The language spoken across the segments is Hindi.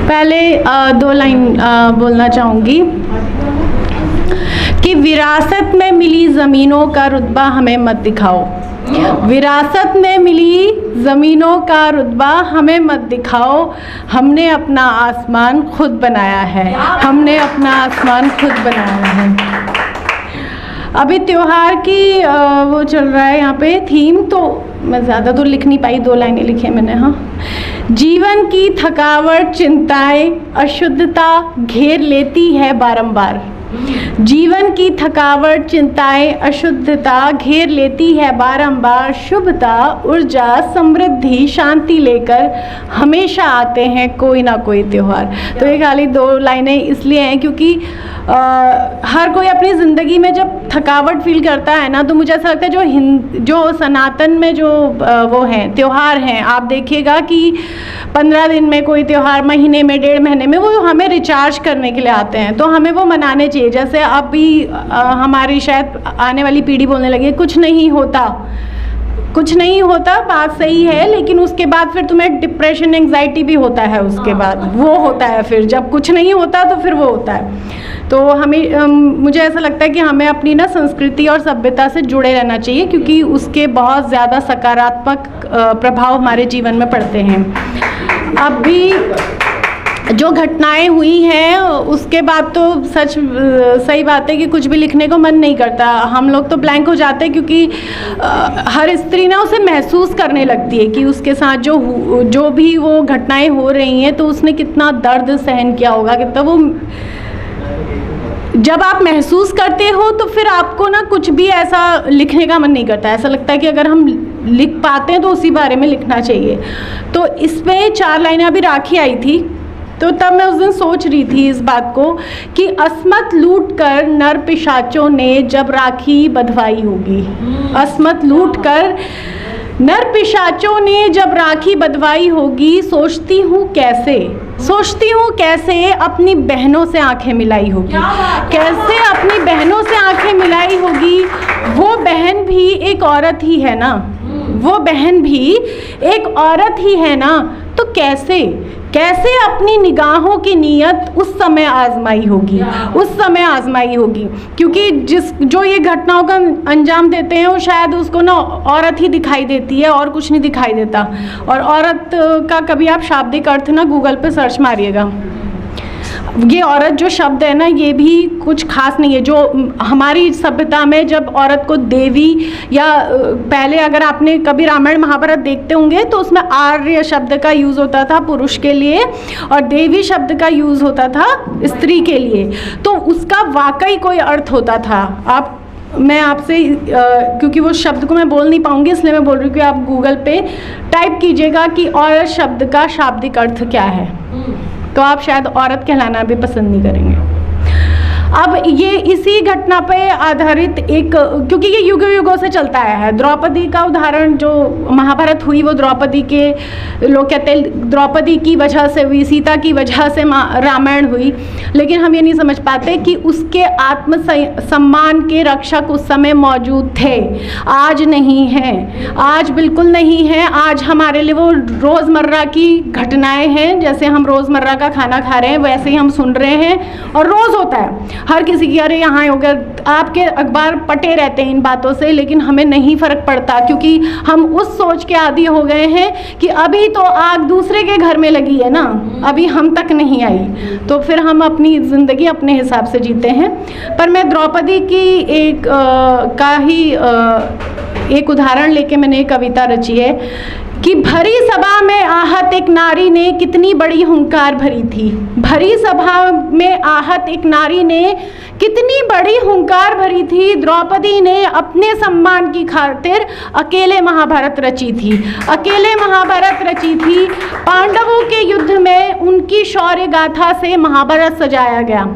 पहले 2 लाइन बोलना चाहूँगी कि विरासत में मिली ज़मीनों का रुतबा हमें मत दिखाओ। विरासत में मिली ज़मीनों का रुतबा हमें मत दिखाओ। हमने अपना आसमान खुद बनाया है, हमने अपना आसमान खुद बनाया है। अभी त्योहार की वो चल रहा है यहाँ पे थीम, तो मैं ज़्यादा तो लिख नहीं पाई, 2 लाइनें लिखी हैं मैंने। हाँ, जीवन की थकावट, चिंताएं, अशुद्धता घेर लेती है बारंबार। जीवन की थकावट, चिंताएं, अशुद्धता घेर लेती है बारंबार। शुभता, ऊर्जा, समृद्धि, शांति लेकर हमेशा आते हैं कोई ना कोई त्यौहार। तो ये खाली 2 लाइनें इसलिए हैं क्योंकि हर कोई अपनी ज़िंदगी में जब थकावट फील करता है ना, तो मुझे ऐसा लगता है जो सनातन में जो वो हैं त्यौहार हैं, आप देखिएगा कि 15 दिन में कोई त्यौहार, महीने में, 1.5 महीने में, वो हमें रिचार्ज करने के लिए आते हैं, तो हमें वो मनाने चाहिए। जैसे अभी हमारी शायद आने वाली पीढ़ी बोलने लगी कुछ नहीं होता, कुछ नहीं होता, बात सही है, लेकिन उसके बाद फिर तुम्हें डिप्रेशन, एंग्जाइटी भी होता है, उसके बाद वो होता है, फिर जब कुछ नहीं होता तो फिर वो होता है। तो हमें मुझे ऐसा लगता है कि हमें अपनी ना संस्कृति और सभ्यता से जुड़े रहना चाहिए, क्योंकि उसके बहुत ज़्यादा सकारात्मक प्रभाव हमारे जीवन में पड़ते हैं। अभी जो घटनाएं हुई हैं उसके बाद तो सही बात है कि कुछ भी लिखने को मन नहीं करता। हम लोग तो ब्लैंक हो जाते हैं, क्योंकि हर स्त्री ना उसे महसूस करने लगती है कि उसके साथ जो भी वो घटनाएं हो रही हैं, तो उसने कितना दर्द सहन किया होगा, कितना वो। जब आप महसूस करते हो तो फिर आपको ना कुछ भी ऐसा लिखने का मन नहीं करता। ऐसा लगता है कि अगर हम लिख पाते हैं तो उसी बारे में लिखना चाहिए। तो इसमें 4 लाइनें अभी राखी आई थी, तो तब मैं उस दिन सोच रही थी इस बात को कि अस्मत लूट कर नर पिशाचों ने जब राखी बंधवाई होगी। अस्मत लूट कर नर पिशाचों ने जब राखी बंधवाई होगी। सोचती हूँ कैसे अपनी बहनों से आंखें मिलाई होगी, कैसे अपनी बहनों से आंखें मिलाई होगी। वो बहन भी एक औरत ही है ना, वो बहन भी एक औरत ही है ना, तो कैसे अपनी निगाहों की नीयत उस समय आजमाई होगी, क्योंकि जो ये घटनाओं का अंजाम देते हैं वो शायद उसको ना औरत ही दिखाई देती है और कुछ नहीं दिखाई देता। और औरत का कभी आप शाब्दिक अर्थ ना गूगल पे सर्च मारिएगा, ये औरत जो शब्द है ना, ये भी कुछ खास नहीं है। जो हमारी सभ्यता में जब औरत को देवी, या पहले अगर आपने कभी रामायण महाभारत देखते होंगे तो उसमें आर्य शब्द का यूज़ होता था पुरुष के लिए, और देवी शब्द का यूज़ होता था स्त्री के लिए। तो उसका वाकई कोई अर्थ होता था। मैं आपसे क्योंकि वो शब्द को मैं बोल नहीं पाऊँगी, इसलिए मैं बोल रही हूँ कि आप गूगल पे टाइप कीजिएगा कि औरत शब्द का शाब्दिक अर्थ क्या है, तो आप शायद औरत कहलाना भी पसंद नहीं करेंगे। अब ये इसी घटना पे आधारित एक, क्योंकि ये युगों युगों से चलता आया है। द्रौपदी का उदाहरण, जो महाभारत हुई वो द्रौपदी के, लोग कहते हैं द्रौपदी की वजह से हुई, सीता की वजह से रामायण हुई, लेकिन हम ये नहीं समझ पाते कि उसके आत्म सम्मान के रक्षक उस समय मौजूद थे, आज नहीं हैं, आज बिल्कुल नहीं हैं। आज हमारे लिए वो रोज़मर्रा की घटनाएँ हैं, जैसे हम रोज़मर्रा का खाना खा रहे हैं वैसे ही हम सुन रहे हैं, और रोज़ होता है हर किसी की, अरे यहाँ हो गया, आपके अखबार पटे रहते हैं इन बातों से, लेकिन हमें नहीं फ़र्क पड़ता, क्योंकि हम उस सोच के आदी हो गए हैं कि अभी तो आग दूसरे के घर में लगी है ना, अभी हम तक नहीं आई, तो फिर हम अपनी ज़िंदगी अपने हिसाब से जीते हैं। पर मैं द्रौपदी की एक उदाहरण लेके मैंने एक कविता रची है कि भरी सभा में आहत एक नारी ने कितनी बड़ी हुंकार भरी थी। भरी सभा में आहत एक नारी ने कितनी बड़ी हुंकार भरी थी। द्रौपदी ने अपने सम्मान की खातिर अकेले महाभारत रची थी, अकेले महाभारत रची थी। पांडवों के युद्ध में उनकी शौर्य गाथा से महाभारत सजाया गया।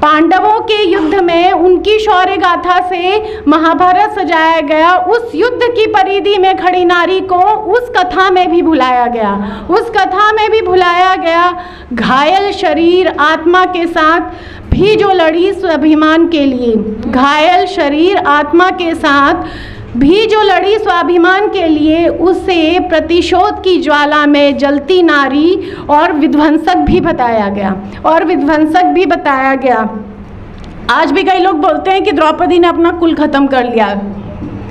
पांडवों के युद्ध में उनकी शौर्य गाथा से महाभारत सजाया गया। उस युद्ध की परिधि में खड़ी नारी को उस कथा में भी भुलाया गया, उस कथा में भी भुलाया गया। घायल शरीर आत्मा के साथ भी जो लड़ी स्वाभिमान के लिए, घायल शरीर आत्मा के साथ भी जो लड़ी स्वाभिमान के लिए, उसे प्रतिशोध की ज्वाला में जलती नारी और विध्वंसक भी बताया गया। आज भी कई लोग बोलते हैं कि द्रौपदी ने अपना कुल खत्म कर लिया,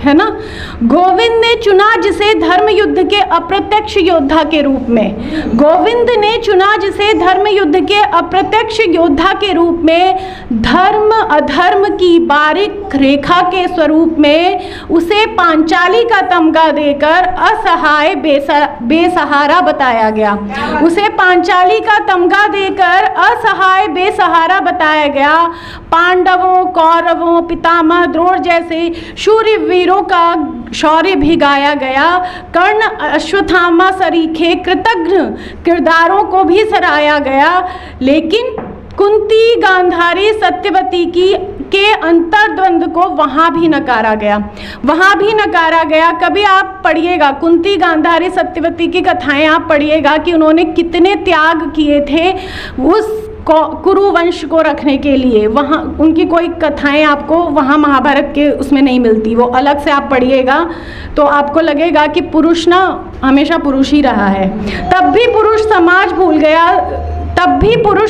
है ना। गोविंद ने चुना जिसे धर्म युद्ध के अप्रत्यक्ष योद्धा के रूप में, धर्म अधर्म की बारीक रेखा के स्वरूप में उसे पांचाली का तमगा देकर असहाय बेसहारा बताया गया। पांडवों, कौरवों, पितामह द्रोण जैसे शूरवीरों का शौर्य भी गाया गया। कर्ण, अश्वत्थामा सरीखे कृतघ्न किरदारों को भी सराहा गया। लेकिन कुंती, गांधारी, सत्यवती के अंतर्द्वंद को वहाँ भी नकारा गया। कभी आप पढ़िएगा कुंती, गांधारी, सत्यवती की कथाएं आप पढ़िएगा कि उन्होंने कितने त्याग किए थे उस कुरु वंश को रखने के लिए। वहाँ उनकी कोई कथाएं आपको वहाँ महाभारत के उसमें नहीं मिलती, वो अलग से आप पढ़िएगा तो आपको लगेगा कि पुरुष ना हमेशा पुरुष ही रहा है। तब भी पुरुष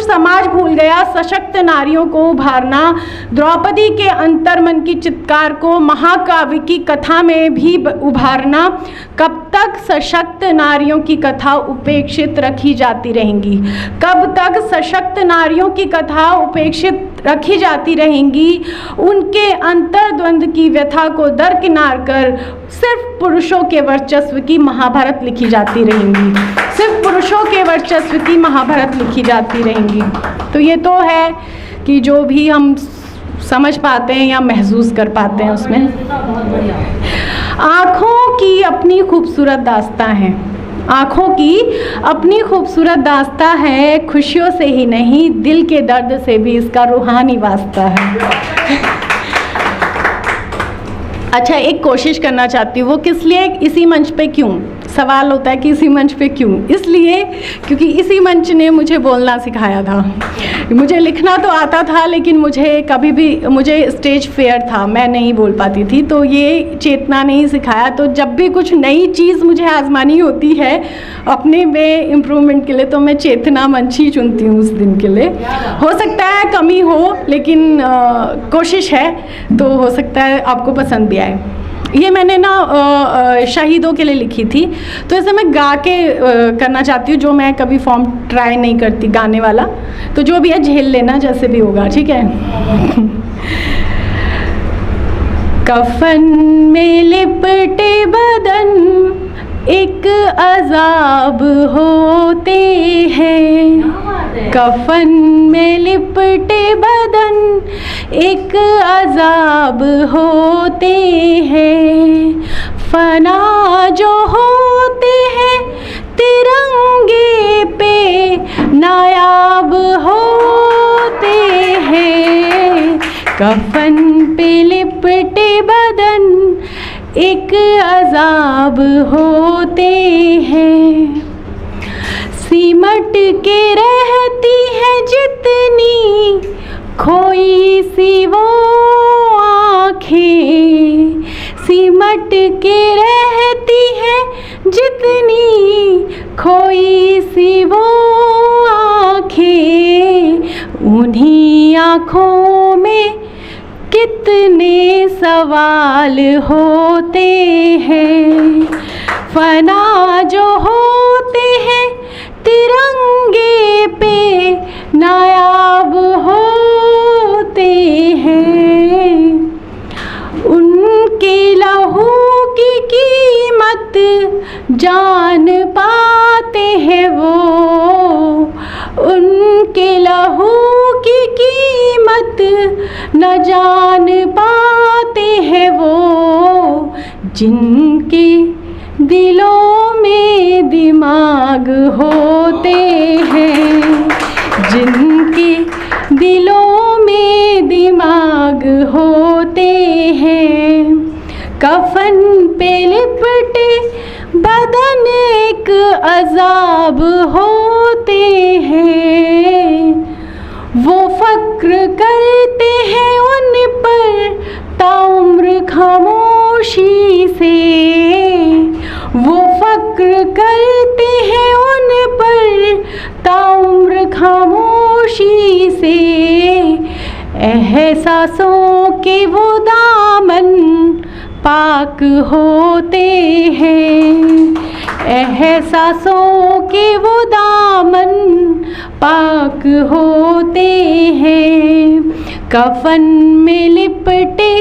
समाज भूल गया सशक्त नारियों को उभारना। द्रौपदी के अंतर्मन की चित्कार को महाकाव्य की कथा में भी उभारना। कब तक सशक्त नारियों की कथा उपेक्षित रखी जाती रहेंगी? उनके अंतर्द्वंद की व्यथा को दरकिनार कर सिर्फ पुरुषों के वर्चस्व की महाभारत लिखी जाती रहेंगी। तो ये तो है कि जो भी हम समझ पाते हैं या महसूस कर पाते हैं उसमें। आँखों की अपनी खूबसूरत दास्तां है, खुशियों से ही नहीं दिल के दर्द से भी इसका रूहानी वास्ता है। अच्छा, एक कोशिश करना चाहती हूँ, वो किस लिए, इसी मंच पे क्यों? सवाल होता है कि इसी मंच पे क्यों? इसलिए क्योंकि इसी मंच ने मुझे बोलना सिखाया था। मुझे लिखना तो आता था लेकिन मुझे स्टेज फेयर था, मैं नहीं बोल पाती थी। तो ये चेतना ने ही सिखाया। तो जब भी कुछ नई चीज़ मुझे आजमानी होती है अपने में इम्प्रूवमेंट के लिए, तो मैं चेतना मंच ही चुनती हूँ उस दिन के लिए। हो सकता है कमी हो, लेकिन कोशिश है, तो हो सकता है आपको पसंद भी आए। ये मैंने ना शहीदों के लिए लिखी थी, तो ऐसे मैं गा के करना चाहती हूँ, जो मैं कभी फॉर्म ट्राई नहीं करती गाने वाला। तो जो भी है झेल लेना, जैसे भी होगा, ठीक है। कफन में लिपटे बदन एक अजाब होते हैं, कफन में लिपटे बदन एक अजाब होते हैं। फना जो होते हैं तिरंगे पे नायाब होते हैं। कफन पे लिपटे बदन एक अजाब होते हैं। सिमट के रहती है जितनी खोई सी वो आँखें, सिमट के रहती है जितनी खोई सी वो आँखें। उन्हीं आँखों में कितने सवाल होते हैं। फना जो होते हैं तिरंगे पे नायाब होते हैं। उनके लहू की कीमत जान पाते हैं वो, उनके लहू की कीमत न जान पाते हैं वो। जिनके दिलों में दिमाग होते हैं, जिनके दिलों में दिमाग होते हैं। कफन पे लिपटे बदन एक अजाब होते हैं। वो फक्र करते हैं उन पर ताउम्र खामोशी से, वो फ़क्र करते हैं उन पर ताउम्र खामोशी से। एहसासों के वो दामन पाक होते हैं, एहसासों के वो दामन पाक होते हैं। कफन में लिपटे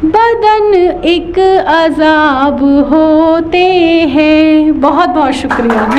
बदन एक अजाब होते हैं। बहुत बहुत शुक्रिया।